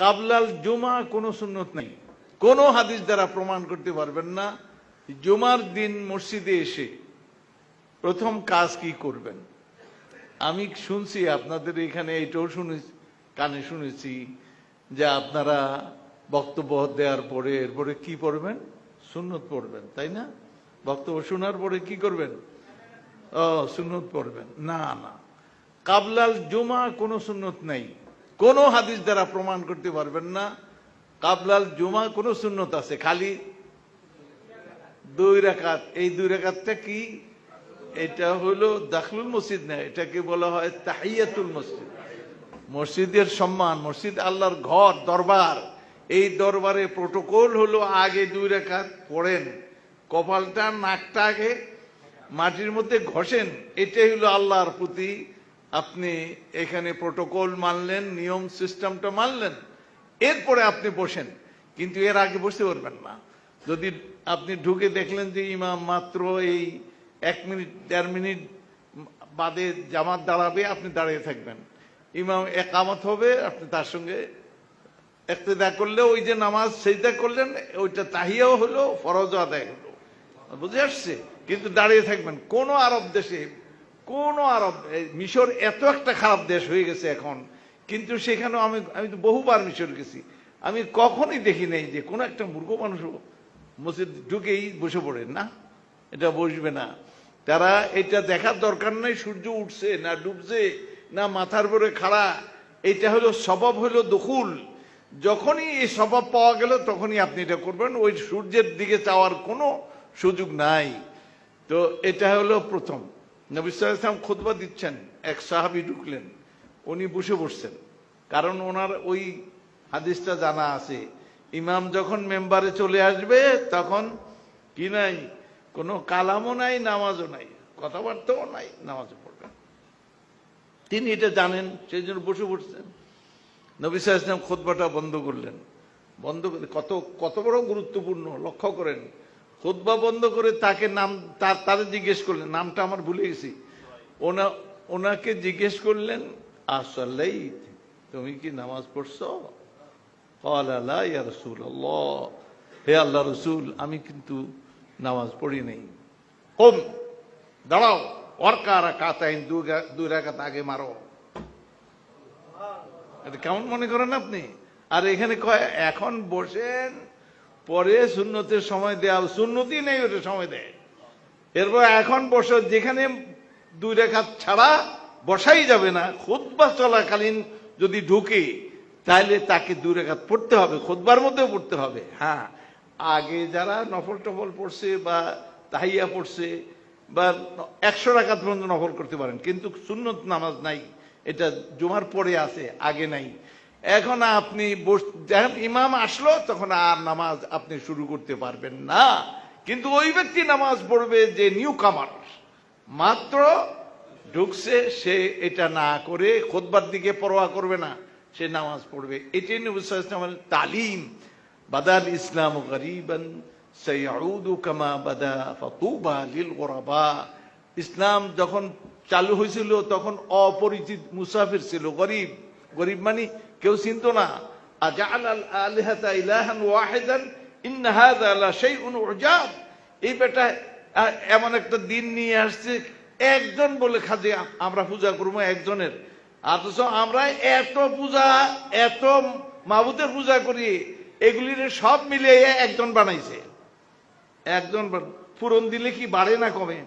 কাবলাল জুমা কোনো সুন্নত নেই, কোনো হাদিস দ্বারা প্রমাণ করতে পারবেন না। জুমার দিন মসজিদে এসে প্রথম কাজ কি করবেন? আমি শুনছি আপনাদের এখানে এটাও কানে শুনেছি যে আপনারা বক্তব্য দেওয়ার পরে এরপরে কি পড়বেন? সুন্নত পড়বেন, তাই না? বক্তব্য শোনার পরে কি করবেন? সুন্নত পড়বেন। না না, কাবলাল জুমা কোনো সুন্নত নেই, কোনো হাদিস দ্বারা প্রমাণ করতে পারবেন না কাবলাল জুমা কোনো সুন্নত আছে। খালি 2 রাকাত। এই 2 রাকাতটা কি? এটা হলো দাখলুল মসজিদ না, এটাকে বলা হয় তাহিয়াতুল মসজিদ। মসজিদের সম্মান, মসজিদ আল্লাহর ঘর, দরবার। এই দরবারে প্রোটোকল হলো আগে 2 রাকাত পড়েন, কপালটা নাকটা আগে মাটির মধ্যে ঘষেন। এটাই হলো আল্লাহর প্রতি আপনি এখানে প্রোটোকল মানলেন, নিয়ম সিস্টেমটা মানলেন, এরপরে আপনি বসেন। কিন্তু এর আগে বসতে পারবেন না। যদি আপনি ঢুকে দেখলেন যে ইমাম মাত্র এই 1 মিনিট 1.5 মিনিট বাদে জামাত দাঁড়াবে, আপনি দাঁড়িয়ে থাকবেন। ইমাম একামত হবে, আপনি তার সঙ্গে ইক্তেদা করলে ওই যে নামাজ সেজদা করলেন ওইটা তাহিয়াও হলো, ফরজ আদায় হলো। বুঝে আসছে? কিন্তু দাঁড়িয়ে থাকবেন। কোন আরব দেশে, কোন আরব, মিশর এত একটা খারাপ দেশ হয়ে গেছে এখন, কিন্তু সেখানেও আমি তো বহুবার মিশর গেছি, আমি কখনই দেখি নাই যে কোন একটা মূর্খ মানুষও মসজিদ ঢুকেই বসে পড়ে না, এটা বসবে না। তারা এটা দেখার দরকার নাই সূর্য উঠছে না ডুবছে না মাথার উপরে খাড়া। এটা হলো স্বভাব, হলো দখুল। যখনই এই স্বভাব পাওয়া গেল তখনই আপনি এটা করবেন, ওই সূর্যের দিকে চাওয়ার কোনো সুযোগ নাই। তো এটা হলো প্রথম। নবী সাল্লাল্লাহু আলাইহি ওয়াসাল্লাম খুতবা দিচ্ছেন, এক সাহাবী ঢুকলেন, উনি বসে পড়ছেন। কারণ ওনার ওই হাদিসটা জানা আছে, ইমাম যখন মেম্বারে চলে আসবে তখন কি নাই, কোনো কালামও নাই, নামাজও নাই, কথাবার্তাও নাই, নামাজও পড়বেন। তিনি এটা জানেন, সেই জন্য বসে পড়ছেন। নবী সাল্লাল্লাহু আলাইহি ওয়াসাল্লাম খুতবাটা বন্ধ করলেন। বন্ধ করে কত বড় গুরুত্বপূর্ণ লক্ষ্য করেন। খুতবা বন্ধ করে তাকে তারে জিজ্ঞেস করলেন, নামটা আমার ভুলে গেছি, ওনাকে জিজ্ঞেস করলেন, আসসালাইত, তুমি কি নামাজ পড়ছো? ক্বালা লা ইয়া রাসূলুল্লাহ, হে আল্লাহর রাসূল, আমি কিন্তু নামাজ পড়ি নাই। কুম, দাঁড়াও, ওয়ারকা রাকাতাইন, 2 রাকাত আগে মারো। এটা কেমন মনে করেন আপনি? আর এখানে কয় এখন বসেন, পরে সুন্নতের সময় দেয়া, সুন্নতই নেই, ওটা সময় দেয়। এরপর এখন বসো, যেখানে 2 রাকাত ছাড়া বসাই যাবে না। খুতবা চলাকালীন যদি ঢুকে তাহলে তাকে 2 রাকাত পড়তে হবে, খুতবার মধ্যেও পড়তে হবে। হ্যাঁ, আগে যারা নফল টফল পড়ছে বা তাহিয়া পড়ছে বা 100 রাকাত পর্যন্ত নফল করতে পারেন, কিন্তু সুন্নত নামাজ নাই, এটা জুমার পরে আছে, আগে নাই। এখন আপনি যখন ইমাম আসলো তখন আর নামাজ আপনি শুরু করতে পারবেন না। কিন্তু ওই ব্যক্তি নামাজ পড়বে যে নিউ কামার, মাত্র ঢুকছে, সে এটা না করে খুতবার দিকে পরোয়া করবে না, সে নামাজ পড়বে। এটাই নবী সাল্লাল্লাহু আলাইহি ওয়াসাল্লামের তালিম। বাদাল ইসলাম গরীবান সাইউদু কামা বাদা ফাতুবা লিল গুরাবা। ইসলাম যখন চালু হয়েছিল তখন অপরিচিত মুসাফির ছিল, গরিব। গরিব মানে কেউ চিনত না। আজাল আল আলিহাতা ইলাহান ওয়াহিদান ইন্না হাযা লা শাইউন উজাব। এই বেটা এমন একটা দিন নিয়ে আসছে, একজন বলে খাজে আমরা পূজা করবো একজনের, অথচ আমরা এত পূজা, এত মাবুদের পূজা করি, এগুলির সব মিলিয়ে একজন বানাইছে। একজন পূরণ দিলে কি বাড়ে না কমে?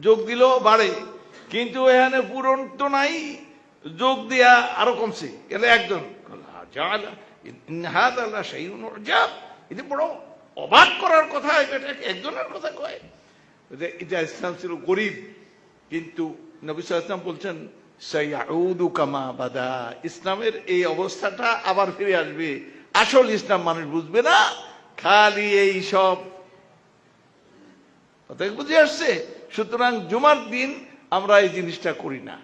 যোগ দিলেও বাড়ে, কিন্তু এখানে পূরণ তো নাই, যোগ দিয়া আরো কমছে। এলে একজন, এটা বড় অবাক করার কথা, এটা একজনের কথা কয়। এটা ইসলাম ছিল গরিব, কিন্তু নবী সাল্লাল্লাহু আলাইহি ওয়াসাল্লাম বলছেন সাইউদু কামা বাদা, ইসলামের এই অবস্থাটা আবার ফিরে আসবে। আসল ইসলাম মানুষ বুঝবে না, খালি এই সব কথা বুঝে আসছে। সুতরাং জুমার দিন আমরা এই জিনিসটা করি না।